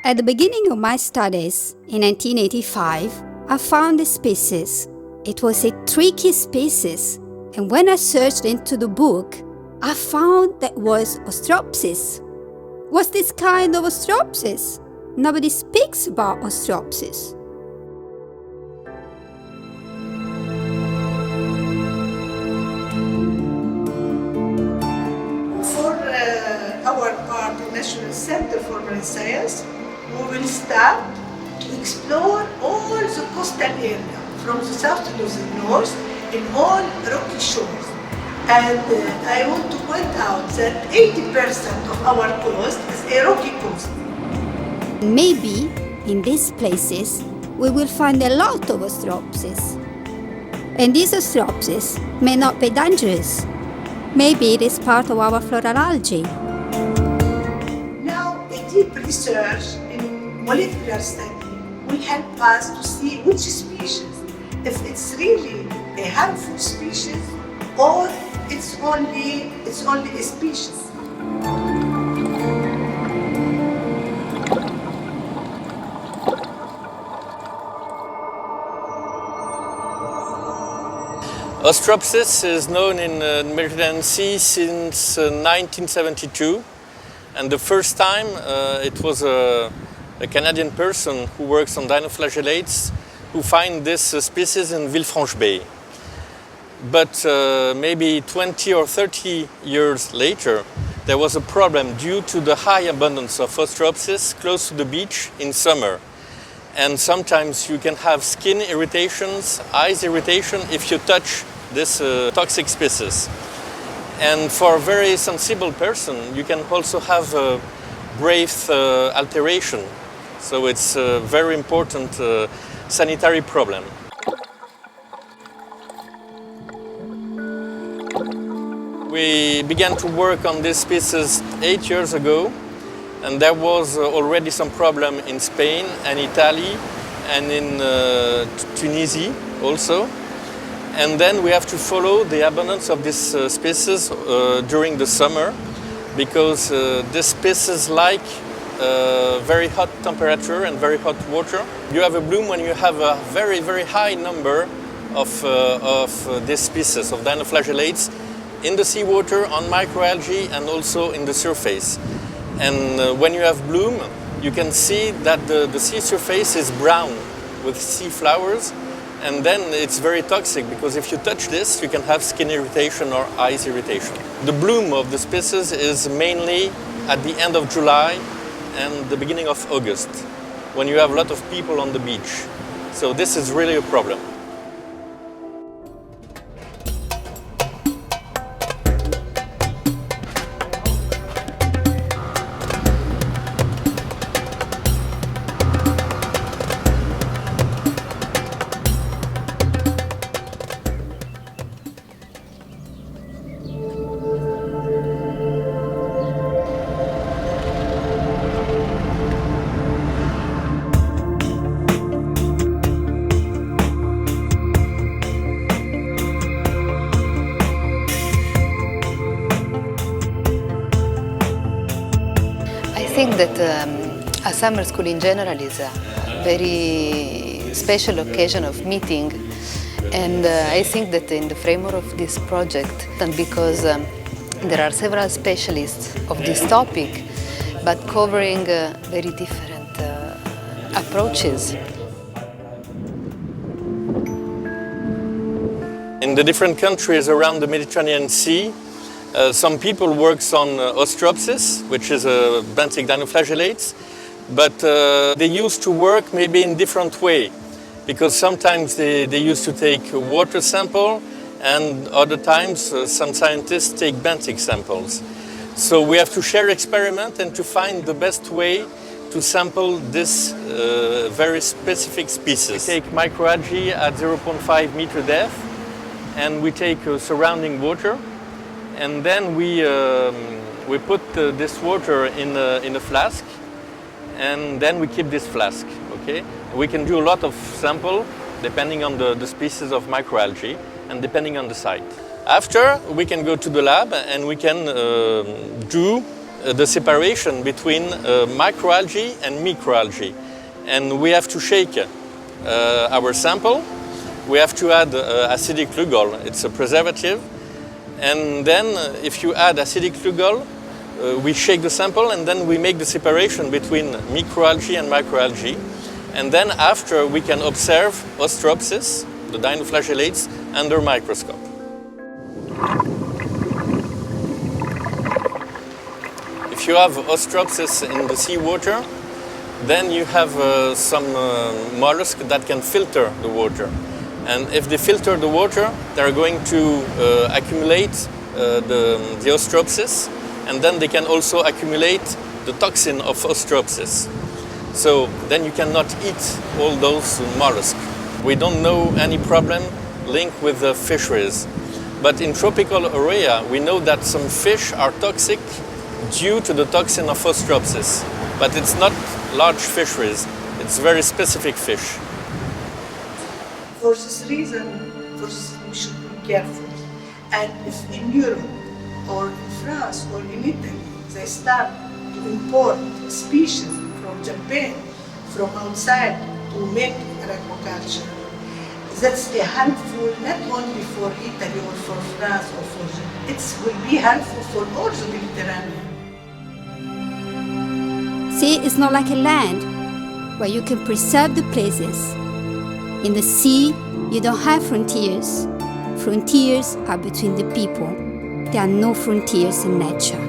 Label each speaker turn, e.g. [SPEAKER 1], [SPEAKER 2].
[SPEAKER 1] At the beginning of my studies, in 1985, I found this species. It was a tricky species, and when I searched into the book, I found that it was Ostropsis. What's this kind of Ostropsis? Nobody speaks about Ostropsis.
[SPEAKER 2] Our part, the National Center for Marine Science, we will start to explore all the coastal area, from the south to the north, in all rocky shores. And I want to point out that 80% of our coast is a rocky coast.
[SPEAKER 1] Maybe in these places we will find a lot of Ostropsis. And these Ostropsis may not be dangerous. Maybe it is part of our floral algae.
[SPEAKER 2] Now, a deep research in molecular study will help us to see which species, if it's really a harmful species or it's only a species.
[SPEAKER 3] Ostropsis is known in the Mediterranean Sea since 1972, and the first time it was a Canadian person who works on dinoflagellates who find this species in Villefranche Bay. But maybe 20 or 30 years later, there was a problem due to the high abundance of Ostropsis close to the beach in summer. And sometimes you can have skin irritations, eyes irritation if you touch this toxic species. And for a very sensible person, you can also have a breath alteration. So it's a very important sanitary problem. We began to work on this species 8 years ago, and there was already some problem in Spain and Italy and in Tunisia also. And then we have to follow the abundance of this species during the summer, because this species like very hot temperature and very hot water. You have a bloom when you have a very, very high number of this species of dinoflagellates in the seawater, on microalgae, and also in the surface. And when you have bloom, you can see that the sea surface is brown with sea flowers, and then it's very toxic, because if you touch this, you can have skin irritation or eyes irritation. The bloom of the species is mainly at the end of July and the beginning of August, when you have a lot of people on the beach. So this is really a problem.
[SPEAKER 4] I think that a summer school in general is a very special occasion of meeting, and I think that in the framework of this project, and because there are several specialists of this topic, but covering very different approaches.
[SPEAKER 3] In the different countries around the Mediterranean Sea, some people work on Ostropsis, which is a benthic dinoflagellates, but they used to work maybe in different way, because sometimes they used to take a water sample, and other times some scientists take benthic samples. So we have to share experiment and to find the best way to sample this very specific species. We take microalgae at 0.5 meter depth, and we take surrounding water. And then we put this water in a flask, and then we keep this flask, okay? We can do a lot of sample depending on the species of microalgae and depending on the site. After, we can go to the lab and we can do the separation between microalgae and microalgae. And we have to shake our sample. We have to add acidic lugol, it's a preservative. And then if you add acidic lugol, we shake the sample and then we make the separation between microalgae and microalgae. And then after we can observe ostropsis, the dinoflagellates, under microscope. If you have ostropsis in the seawater, then you have some mollusks that can filter the water. And if they filter the water, they're going to accumulate the ostropsis, and then they can also accumulate the toxin of ostropsis. So then you cannot eat all those mollusks. We don't know any problem linked with the fisheries. But in tropical area, we know that some fish are toxic due to the toxin of ostropsis. But it's not large fisheries, it's very specific fish.
[SPEAKER 2] For this reason, we should be careful. And if in Europe or in France or in Italy, they start to import species from Japan, from outside to make aquaculture, that's a harmful not only for Italy or for France or for Japan, it will be harmful for all the Mediterranean.
[SPEAKER 1] Sea is not like a land where you can preserve the places. In the sea, you don't have frontiers. Frontiers are between the people. There are no frontiers in nature.